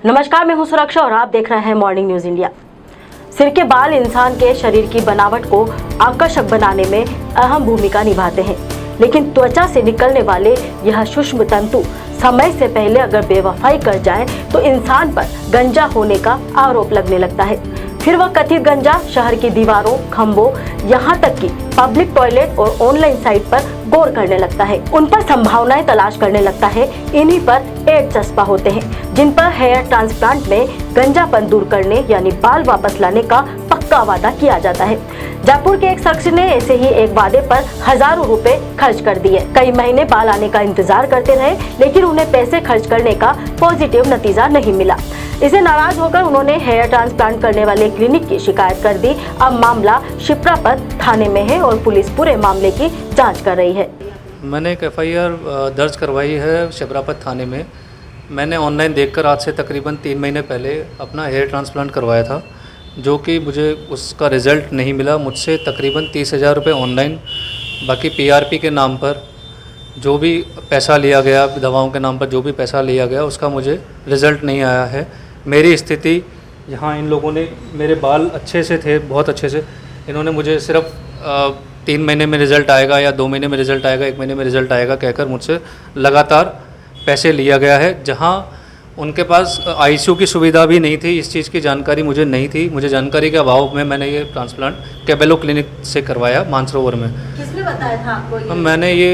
नमस्कार, मैं हूं सुरक्षा और आप देख रहे हैं मॉर्निंग न्यूज इंडिया। सिर के बाल इंसान के शरीर की बनावट को आकर्षक बनाने में अहम भूमिका निभाते हैं, लेकिन त्वचा से निकलने वाले यह सूक्ष्म तंतु समय से पहले अगर बेवफाई कर जाए तो इंसान पर गंजा होने का आरोप लगने लगता है। फिर वह कथित गंजा शहर की दीवारों, खंभों, यहाँ तक कि पब्लिक टॉयलेट और ऑनलाइन साइट पर गौर करने लगता है। उन पर संभावनाएं तलाश करने लगता है। इन्हीं पर एड चस्पा होते हैं, जिन पर हेयर ट्रांसप्लांट में गंजापन दूर करने यानी बाल वापस लाने का पक्का वादा किया जाता है। जयपुर के एक शख्स ने ऐसे ही एक वादे पर हजारों रुपए खर्च कर दिए। कई महीने बाल आने का इंतजार करते रहे, लेकिन उन्हें पैसे खर्च करने का पॉजिटिव नतीजा नहीं मिला। इसे नाराज होकर उन्होंने हेयर ट्रांसप्लांट करने वाले क्लिनिक की शिकायत कर दी। अब मामला शिप्रापत थाने में है और पुलिस पूरे मामले की जांच कर रही है। मैंने एक एफआईआर दर्ज करवाई है शिप्रापत थाने में। मैंने ऑनलाइन देखकर आज से तकरीबन 3 महीने पहले अपना हेयर ट्रांसप्लांट करवाया था, जो कि मुझे उसका रिज़ल्ट नहीं मिला। मुझसे तकरीबन 30,000 रुपये ऑनलाइन, बाकी पीआरपी के नाम पर जो भी पैसा लिया गया, दवाओं के नाम पर जो भी पैसा लिया गया, उसका मुझे रिज़ल्ट नहीं आया है। मेरी स्थिति यहाँ इन लोगों ने, मेरे बाल अच्छे से थे, बहुत अच्छे से, इन्होंने मुझे सिर्फ 3 महीने में रिज़ल्ट आएगा या 2 महीने में रिज़ल्ट आएगा, 1 महीने में रिज़ल्ट आएगा कहकर मुझसे लगातार पैसे लिया गया है। जहाँ उनके पास आईसीयू की सुविधा भी नहीं थी, इस चीज़ की जानकारी मुझे नहीं थी। मुझे जानकारी के अभाव में मैंने ये ट्रांसप्लांट कैबेलो क्लिनिक से करवाया मानसरोवर में। किसने बताया था आपको ये? मैंने ये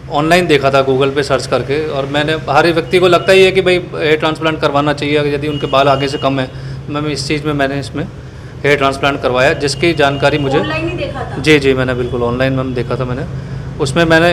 ऑनलाइन देखा था गूगल पे सर्च करके, और मैंने हर व्यक्ति को लगता ही है कि भाई हेयर ट्रांसप्लांट करवाना चाहिए यदि उनके बाल आगे से कम है। मैं इस चीज़ में मैंने इसमें हेयर ट्रांसप्लांट करवाया, जिसकी जानकारी मुझे ऑनलाइन ही देखा था? जी मैंने बिल्कुल ऑनलाइन मैम देखा था मैंने। उसमें मैंने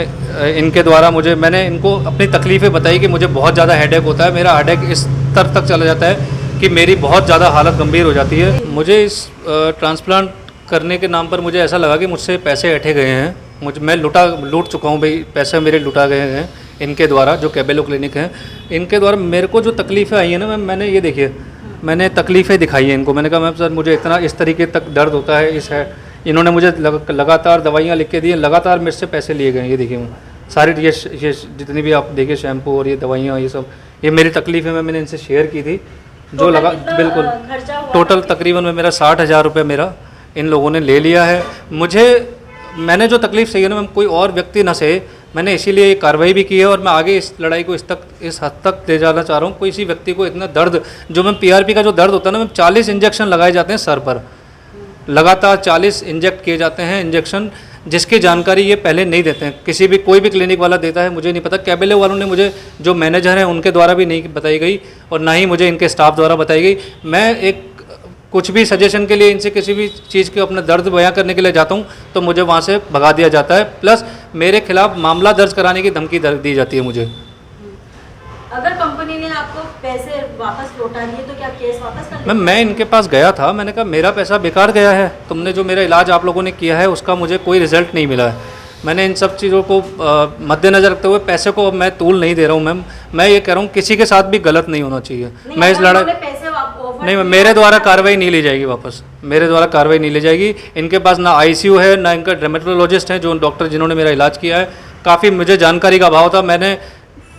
इनके द्वारा मैंने इनको अपनी तकलीफ़ें बताई कि मुझे बहुत ज़्यादा हेडेक होता है। मेरा हेडेक इस स्तर तक चला जाता है कि मेरी बहुत ज़्यादा हालत गंभीर हो जाती है। मुझे इस ट्रांसप्लांट करने के नाम पर मुझे ऐसा लगा कि मुझसे पैसे ऐंठे गए हैं। मैं लूट चुका हूँ भाई, पैसे मेरे लुटा गए हैं इनके द्वारा, जो कैबेलो क्लिनिक है इनके द्वारा। मेरे को जो तकलीफ़ें आई हैं ना मैम, मैंने ये देखिए, मैंने तकलीफ़ें दिखाई हैं इनको। मैंने कहा मैम सर मुझे इतना इस तरीके तक दर्द होता है, इस है। इन्होंने मुझे लगातार दवाइयाँ लिख के दी, लगातार मेरे से पैसे लिए गए। ये देखिए सारी ये जितनी भी आप देखिए शैम्पू और ये दवाइयाँ, ये सब, ये मेरी तकलीफ़ें मैंने इनसे शेयर की थी। जो लगा बिल्कुल टोटल तकरीबन में मेरा 60,000 रुपये मेरा इन लोगों ने ले लिया है। मैंने जो तकलीफ़ सही है ना मैम, कोई और व्यक्ति ना सहे, मैंने इसीलिए ये कार्रवाई भी की है। और मैं आगे इस लड़ाई को इस हद तक ले जाना चाह रहा हूँ। कोई इसी व्यक्ति को इतना दर्द, जो मैम पीआरपी का जो दर्द होता है ना मैम, 40 इंजेक्शन लगाए जाते हैं सर पर, लगातार 40 इंजेक्ट किए जाते हैं इंजेक्शन, जिसकी जानकारी ये पहले नहीं देते हैं। कोई भी क्लिनिक वाला देता है, मुझे नहीं पता। कैबेलो वालों ने मुझे, जो मैनेजर हैं उनके द्वारा भी नहीं बताई गई, और ना ही मुझे इनके स्टाफ द्वारा बताई गई। मैं कुछ भी सजेशन के लिए इनसे किसी भी चीज़ के अपना दर्द बयां करने के लिए जाता हूं तो मुझे वहां से भगा दिया जाता है, प्लस मेरे खिलाफ मामला दर्ज कराने की धमकी दी जाती है मुझे। अगर कंपनी ने आपको पैसे वापस लौटा दिए तो क्या केस वापस कर लेंगे? मैं इनके पास गया था, मैंने कहा मेरा पैसा बेकार गया है, तुमने जो मेरा इलाज आप लोगों ने किया है उसका मुझे कोई रिजल्ट नहीं मिला है। मैंने इन सब चीज़ों को मद्देनज़र रखते हुए पैसे को अब मैं तूल नहीं दे रहा हूँ मैम। मैं ये कह रहा हूँ किसी के साथ भी गलत नहीं होना चाहिए। मैं इस लड़ाई नहीं, मेरे द्वारा कार्रवाई नहीं ली जाएगी वापस, मेरे द्वारा कार्रवाई नहीं ली जाएगी। इनके पास ना आईसीयू है, ना इनका डर्मेटोलॉजिस्ट है, जो डॉक्टर जिन्होंने मेरा इलाज किया है। काफ़ी मुझे जानकारी का अभाव था। मैंने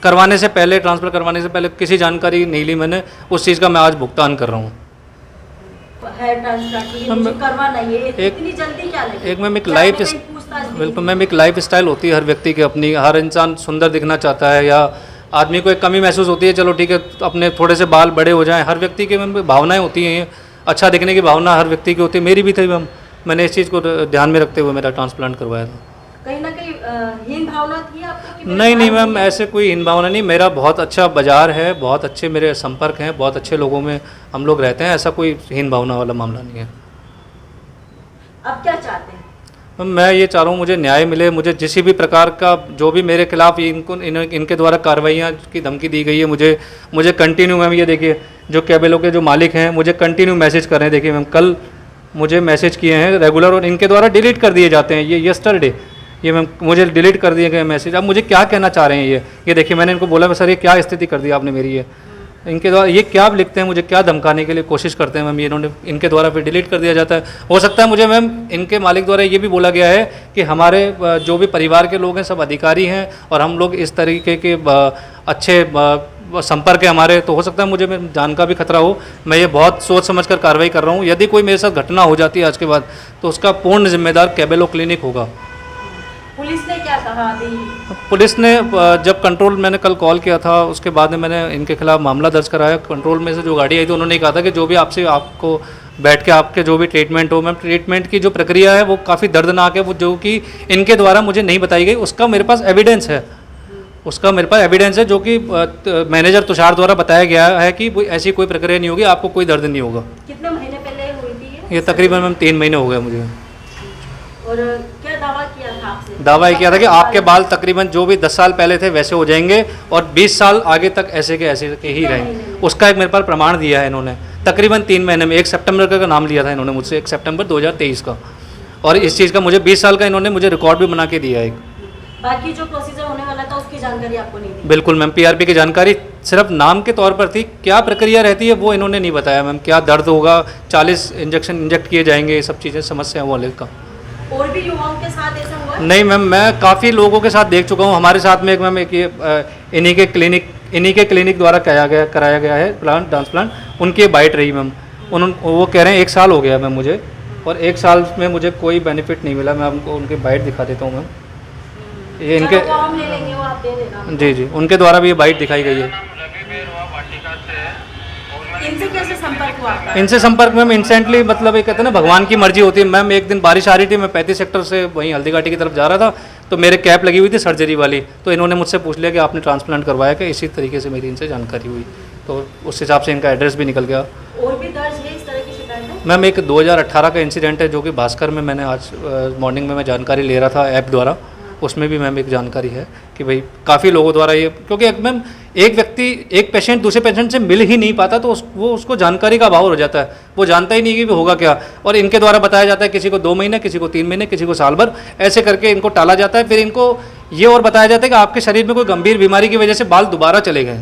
करवाने से पहले, ट्रांसफ़र करवाने से पहले किसी जानकारी नहीं ली मैंने, उस चीज़ का मैं आज भुगतान कर रहा हूँ। एक मैम एक लाइफ, बिल्कुल मैम, एक लाइफ स्टाइल होती है हर व्यक्ति की अपनी। हर इंसान सुंदर दिखना चाहता है, या आदमी को एक कमी महसूस होती है, चलो ठीक है अपने थोड़े से बाल बड़े हो जाएं। हर व्यक्ति की मैम भावनाएं होती हैं, अच्छा दिखने की भावना हर व्यक्ति की होती है। मेरी भी थी मैम। मैंने इस चीज़ को ध्यान में रखते हुए मेरा ट्रांसप्लांट करवाया था। कहीं ना कहीं हीन भावना थी आपको? नहीं मैम, ऐसे कोई हीन भावना नहीं। मेरा बहुत अच्छा बाजार है, बहुत अच्छे मेरे संपर्क हैं, बहुत अच्छे लोगों में हम लोग रहते हैं। ऐसा कोई हीन भावना वाला मामला नहीं है। अब क्या चाहते हैं? मैं ये चाह रहा हूँ मुझे न्याय मिले। मुझे किसी भी प्रकार का जो भी मेरे खिलाफ इनके द्वारा कार्रवाइयाँ की धमकी दी गई है, मुझे कंटिन्यू मैम, ये देखिए जो कैबेलो के जो मालिक हैं मुझे कंटिन्यू मैसेज कर रहे हैं। देखिए मैम, कल मुझे मैसेज किए हैं रेगुलर, और इनके द्वारा डिलीट कर दिए जाते हैं। ये यस्टरडे ये मैम मुझे डिलीट कर दिए गए मैसेज। अब मुझे क्या कहना चाह रहे हैं ये देखिए, मैंने इनको बोला सर ये क्या स्थिति कर दी आपने मेरी। इनके द्वारा ये क्या लिखते हैं, मुझे क्या धमकाने के लिए कोशिश करते हैं मैम, ये इन्होंने इनके द्वारा फिर डिलीट कर दिया जाता है। हो सकता है मुझे मैम इनके मालिक द्वारा ये भी बोला गया है कि हमारे जो भी परिवार के लोग हैं सब अधिकारी हैं और हम लोग इस तरीके के अच्छे संपर्क है हमारे, तो हो सकता है मुझे मेरी जान का भी खतरा हो। मैं ये बहुत सोच समझ कर कार्रवाई कर रहा हूँ। यदि कोई मेरे साथ घटना हो जाती है आज के बाद, तो उसका पूर्ण जिम्मेदार कैबेलो क्लिनिक होगा। पुलिस ने क्या कहा अभी? पुलिस ने जब कंट्रोल, मैंने कल कॉल किया था, उसके बाद में मैंने इनके खिलाफ मामला दर्ज कराया। कंट्रोल में से जो गाड़ी आई थी, उन्होंने कहा था कि जो भी आपको बैठ के आपके जो भी ट्रीटमेंट हो, मैम ट्रीटमेंट की जो प्रक्रिया है वो काफ़ी दर्दनाक है, वो जो कि इनके द्वारा मुझे नहीं बताई गई, उसका मेरे पास एविडेंस है। जो कि मैनेजर तुषार द्वारा बताया गया है कि ऐसी कोई प्रक्रिया नहीं होगी, आपको कोई दर्द नहीं होगा। कितने महीने पहले हुई थी ये तकरीबन मैम 3 महीने हो गए मुझे। और क्या दावा किया था आपसे? दावा ये किया था कि आपके बाल तकरीबन जो भी 10 साल पहले थे वैसे हो जाएंगे और 20 साल आगे तक ऐसे के ही रहेंगे। उसका एक मेरे पास प्रमाण दिया है इन्होंने, तकरीबन 3 महीने में। 1 सितंबर का नाम लिया था इन्होंने मुझसे, 1 सितंबर 2023 का। और इस चीज़ का मुझे 20 साल का इन्होंने मुझे रिकॉर्ड भी बना के दिया है। बाकी जो प्रोसीजर होने वाला था उसकी जानकारी आपको नहीं दी? बिल्कुल मैम, पीआरपी की जानकारी सिर्फ नाम के तौर पर थी। क्या प्रक्रिया रहती है वो इन्होंने नहीं बताया मैम। क्या दर्द होगा, 40 इंजेक्शन इंजेक्ट किए जाएंगे, ये सब चीज़ें समस्या वाले का। और भी युवाओं के साथ ऐसा हुआ? नहीं मैम, मैं काफ़ी लोगों के साथ देख चुका हूँ। हमारे साथ में एक मैम इन्हीं के क्लिनिक द्वारा कराया गया है ट्रांसप्लांट। उनकी बाइट रही मैम। वो कह रहे हैं 1 साल हो गया मैम मुझे, और 1 साल में मुझे कोई बेनिफिट नहीं मिला। मैं आपको उनकी बाइट दिखा देता हूँ मैम। ये इनके, वो हम ले लेंगे, वो आप दे देना। जी, उनके द्वारा भी ये बाइट दिखाई गई है। इनसे कैसे संपर्क हुआ आपका? इनसे संपर्क मैम इंस्टेंटली, मतलब ये कहते हैं ना भगवान की मर्जी होती है मैम। एक दिन बारिश आ रही थी, मैं 35 सेक्टर से वहीं हल्दीघाटी की तरफ जा रहा था, तो मेरे कैप लगी हुई थी सर्जरी वाली, तो इन्होंने मुझसे पूछ लिया कि आपने ट्रांसप्लांट करवाया क्या। इसी तरीके से मेरी इनसे जानकारी हुई, तो उस हिसाब से इनका एड्रेस भी निकल गया। और भी दर्ज है इस तरह की शिकायतें? मैम एक 2018 का इंसिडेंट है जो कि भास्कर में मैंने आज मॉर्निंग में मैं जानकारी ले रहा था ऐप द्वारा, उसमें भी मैम एक जानकारी है कि भाई काफ़ी लोगों द्वारा ये, क्योंकि मैम एक पेशेंट दूसरे पेशेंट से मिल ही नहीं पाता, तो वो उसको जानकारी का अभाव हो जाता है। वो जानता ही नहीं कि होगा क्या, और इनके द्वारा बताया जाता है किसी को 2 महीने, किसी को 3 महीने, किसी को साल भर, ऐसे करके इनको टाला जाता है। फिर इनको ये और बताया जाता है कि आपके शरीर में कोई गंभीर बीमारी की वजह से बाल दोबारा चले गए,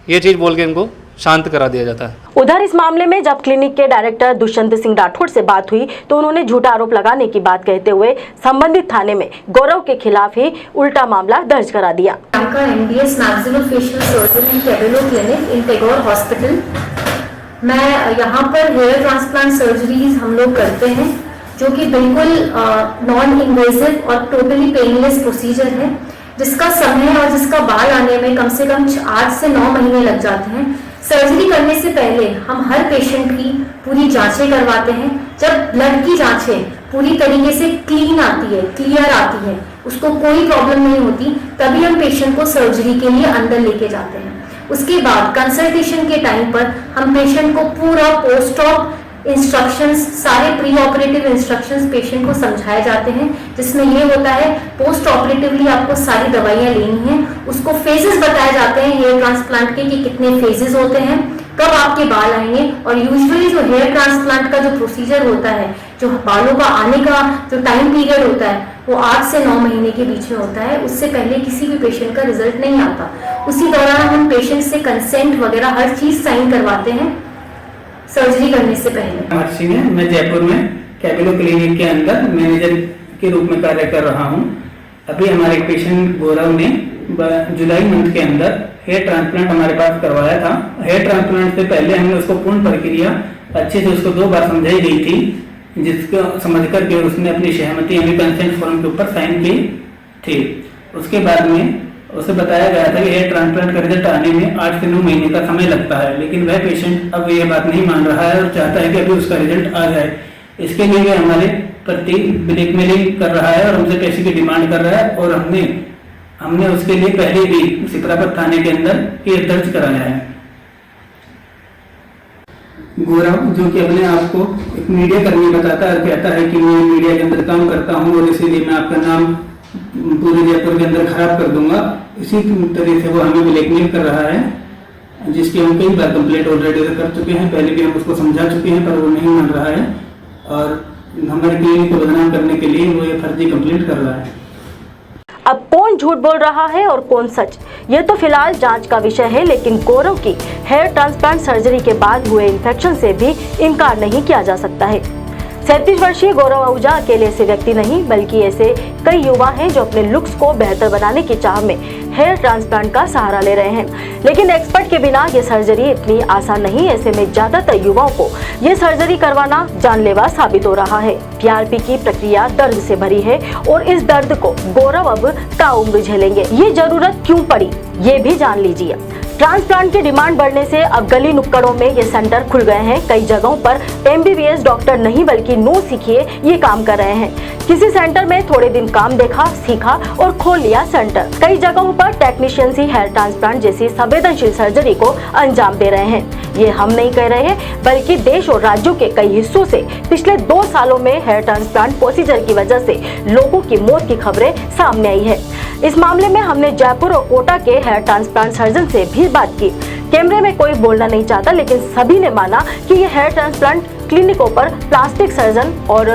ये चीज़ बोल के इनको शांत करा दिया जाता है। उधर इस मामले में जब क्लिनिक के डायरेक्टर दुष्यंत सिंह राठौड़ से बात हुई, तो उन्होंने झूठा आरोप लगाने की बात कहते हुए संबंधित थाने में गौरव के खिलाफ ही उल्टा मामला दर्ज करा दिया। MDS मैक्सिलोफेशियल सर्जरी कैबेलो क्लिनिक इन टैगोर हॉस्पिटल। मैं यहाँ पर हेयर ट्रांसप्लांट सर्जरीज हम लोग करते हैं, जो कि बिल्कुल नॉन इन्वेसिव और टोटली पेनलेस प्रोसीजर है, जिसका समय और जिसका बाल आने में कम से कम 8 से 9 महीने लग जाते हैं। सर्जरी करने से पहले हम हर पेशेंट की पूरी जांचें करवाते हैं। जब ब्लड की जांचें पूरी तरीके से क्लीन आती है, क्लियर आती है, उसको कोई प्रॉब्लम नहीं होती, तभी हम पेशेंट को सर्जरी के लिए अंदर लेके जाते हैं। उसके बाद कंसल्टेशन के टाइम पर हम पेशेंट को पूरा पोस्ट ऑप इंस्ट्रक्शंस, सारे प्री ऑपरेटिव इंस्ट्रक्शंस पेशेंट को समझाए जाते हैं, जिसमें ये होता है पोस्ट ऑपरेटिवली आपको सारी दवाइयाँ लेनी है। उसको फेजेस बताए जाते हैं हेयर ट्रांसप्लांट के कि कितने फेजेस होते हैं, कब आपके बाल आएंगे। और यूजुअली जो हेयर ट्रांसप्लांट का जो प्रोसीजर होता है, जो बालों का आने का जो टाइम पीरियड होता है, वो 8 से 9 महीने के बीच में होता है। उससे पहले किसी भी पेशेंट का रिजल्ट नहीं आता। उसी दौरान हम पेशेंट से कंसेंट वगैरह हर चीज साइन करवाते हैं सर्जरी करने से पहले। मैं जयपुर में कैबेलो क्लिनिक के अंदर मैनेजर के रूप में कार्य कर रहा हूं। अभी हमारे पेशेंट गौरव ने जुलाई मंथ के अंदर हेयर ट्रांसप्लांट हमारे पास करवाया था। हेयर ट्रांसप्लांट से पहले हमने उसको पूर्ण प्रक्रिया अच्छे से उसको 2 बार समझाई गई थी, जिसको समझ करके उसने अपनी सहमति यानी कंसेंट फॉर्म के ऊपर साइन की थी। उसके बाद में उसे बताया गया था कि हेयर ट्रांसप्लांट का रिजल्ट आने में 8 से 9 महीने का समय लगता है, लेकिन वह पेशेंट अब ये बात नहीं मान रहा है और चाहता है कि अभी उसका रिजल्ट आ जाए। इसके लिए वह हमारे प्रति ब्लैकमेलिंग कर रहा है और हमसे पैसे की डिमांड कर रहा है, और हमने उसके लिए पहले भी सिपरापत थाने के अंदर केस दर्ज कराया है। गौरव, जो कि अपने आप को एक मीडिया कर्मी बताता है, कहता है कि मैं मीडिया के अंदर काम करता हूँ और इसीलिए मैं आपका नाम पूरे जयपुर के अंदर खराब कर दूंगा, इसी तरह से वो हमें ब्लैकमेल कर रहा है, जिसकी हम कई बार कंप्लेंट ऑलरेडी कर चुके हैं। पहले भी हम उसको समझा चुके हैं, पर वो नहीं मान रहा है और हमारे क्लिनिक को बदनाम करने के लिए वो ये फर्जी कंप्लेंट कर रहा है। अब कौन झूठ बोल रहा है और कौन सच, ये तो फिलहाल जांच का विषय है। लेकिन गौरव की हेयर ट्रांसप्लांट सर्जरी के बाद हुए इन्फेक्शन से भी इनकार नहीं किया जा सकता है। 37 वर्षीय गौरव आहूजा अकेले ऐसे व्यक्ति नहीं, बल्कि ऐसे कई युवा हैं जो अपने लुक्स को बेहतर बनाने की चाह में हेयर ट्रांसप्लांट का सहारा ले रहे हैं। लेकिन एक्सपर्ट के बिना ये सर्जरी इतनी आसान नहीं। ऐसे में ज्यादातर युवाओं को ये सर्जरी करवाना जानलेवा साबित हो रहा है। PRP की प्रक्रिया दर्द से भरी है और इस दर्द को गौरव अब ताउम्र झेलेंगे। ये जरूरत क्यों पड़ी, ये भी जान लीजिए। ट्रांसप्लांट की डिमांड बढ़ने से अब गली नुक्कड़ों में ये सेंटर खुल गए हैं। कई जगहों पर MBBS डॉक्टर नहीं बल्कि नो सीखिए ये काम कर रहे हैं। किसी सेंटर में थोड़े दिन काम देखा, सीखा और खोल लिया सेंटर। कई जगहों पर टेक्नीशियंस ही हेयर ट्रांसप्लांट जैसी संवेदनशील सर्जरी को अंजाम दे रहे हैं। ये हम नहीं कह रहे हैं, बल्कि देश और राज्यों के कई हिस्सों से पिछले 2 सालों में हेयर ट्रांसप्लांट प्रोसीजर की वजह से लोगों की मौत की खबरें सामने आई है। इस मामले में हमने जयपुर और कोटा के हेयर ट्रांसप्लांट सर्जन से भी बात की। कैमरे में कोई बोलना नहीं चाहता, लेकिन सभी ने माना कि ये हेयर ट्रांसप्लांट क्लिनिकों पर प्लास्टिक सर्जन और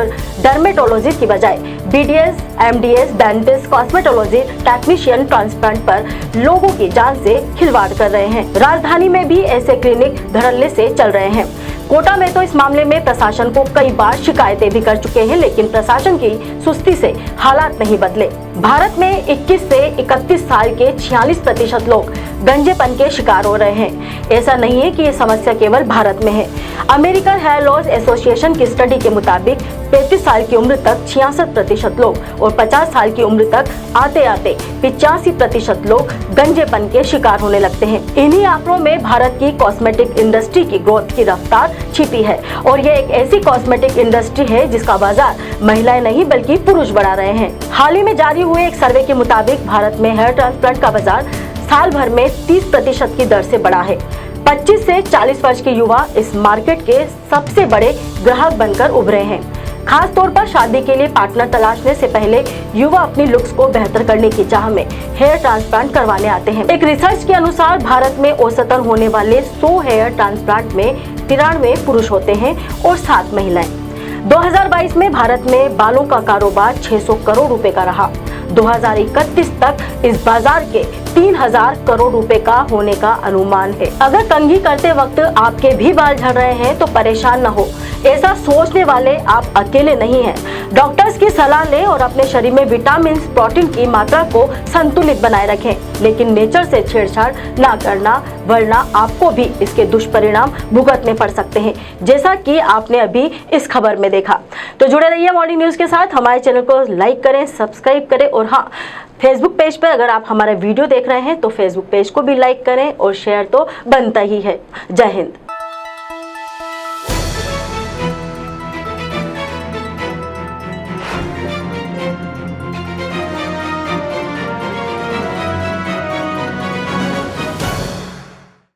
डर्मेटोलॉजिस्ट की बजाय BDS, MDS, dentist, cosmetology technician transplant पर लोगों की जान से खिलवाड़ कर रहे हैं। राजधानी में भी ऐसे क्लिनिक धड़ल्ले से चल रहे हैं। कोटा में तो इस मामले में प्रशासन को कई बार शिकायतें भी कर चुके हैं, लेकिन प्रशासन की सुस्ती से हालात नहीं बदले। भारत में 21 से 31 साल के 46% लोग गंजेपन के शिकार हो रहे हैं। ऐसा नहीं है कि ये समस्या केवल भारत में है। अमेरिकन हेयर लॉज एसोसिएशन की स्टडी के मुताबिक 35 साल की उम्र तक 66% लोग और 50 साल की उम्र तक आते आते 85% लोग गंजेपन के शिकार होने लगते हैं। इन्हीं आंकड़ों में भारत की कॉस्मेटिक इंडस्ट्री की ग्रोथ की रफ्तार छिपी है और यह एक ऐसी कॉस्मेटिक इंडस्ट्री है जिसका बाजार महिलाएं नहीं बल्कि पुरुष बढ़ा रहे हैं। हाल ही में जारी हुए एक सर्वे के मुताबिक भारत में हेयर ट्रांसप्लांट का बाजार साल भर में 30% की दर से बढ़ा है। 25 से 40 वर्ष के युवा इस मार्केट के सबसे बड़े ग्राहक बनकर उभरे हैं। खास तौर पर शादी के लिए पार्टनर तलाशने से पहले युवा अपनी लुक्स को बेहतर करने की चाह में हेयर ट्रांसप्लांट करवाने आते हैं। एक रिसर्च के अनुसार भारत में औसतन होने वाले 100 हेयर ट्रांसप्लांट में 93 पुरुष होते हैं और 7 महिलाएं। 2022 में भारत में बालों का कारोबार 600 करोड़ रुपए का रहा। 2031 तक इस बाजार के 3000 करोड़ रुपए का होने का अनुमान है। अगर कंघी करते वक्त आपके भी बाल झड़ रहे हैं तो परेशान न हो। ऐसा सोचने वाले आप अकेले नहीं हैं। डॉक्टर्स की सलाह लें और अपने शरीर में विटामिन, प्रोटीन की मात्रा को संतुलित बनाए रखें। लेकिन नेचर से छेड़छाड़ ना करना, वरना आपको भी इसके दुष्परिणाम भुगतने पड़ सकते हैं, जैसा कि आपने अभी इस खबर में देखा। तो जुड़े रहिए मॉर्निंग न्यूज के साथ। हमारे चैनल को लाइक करें, सब्सक्राइब करें और हाँ, फेसबुक पेज पर अगर आप हमारा वीडियो देख रहे हैं तो फेसबुक पेज को भी लाइक करें और शेयर तो बनता ही है। जय हिंद।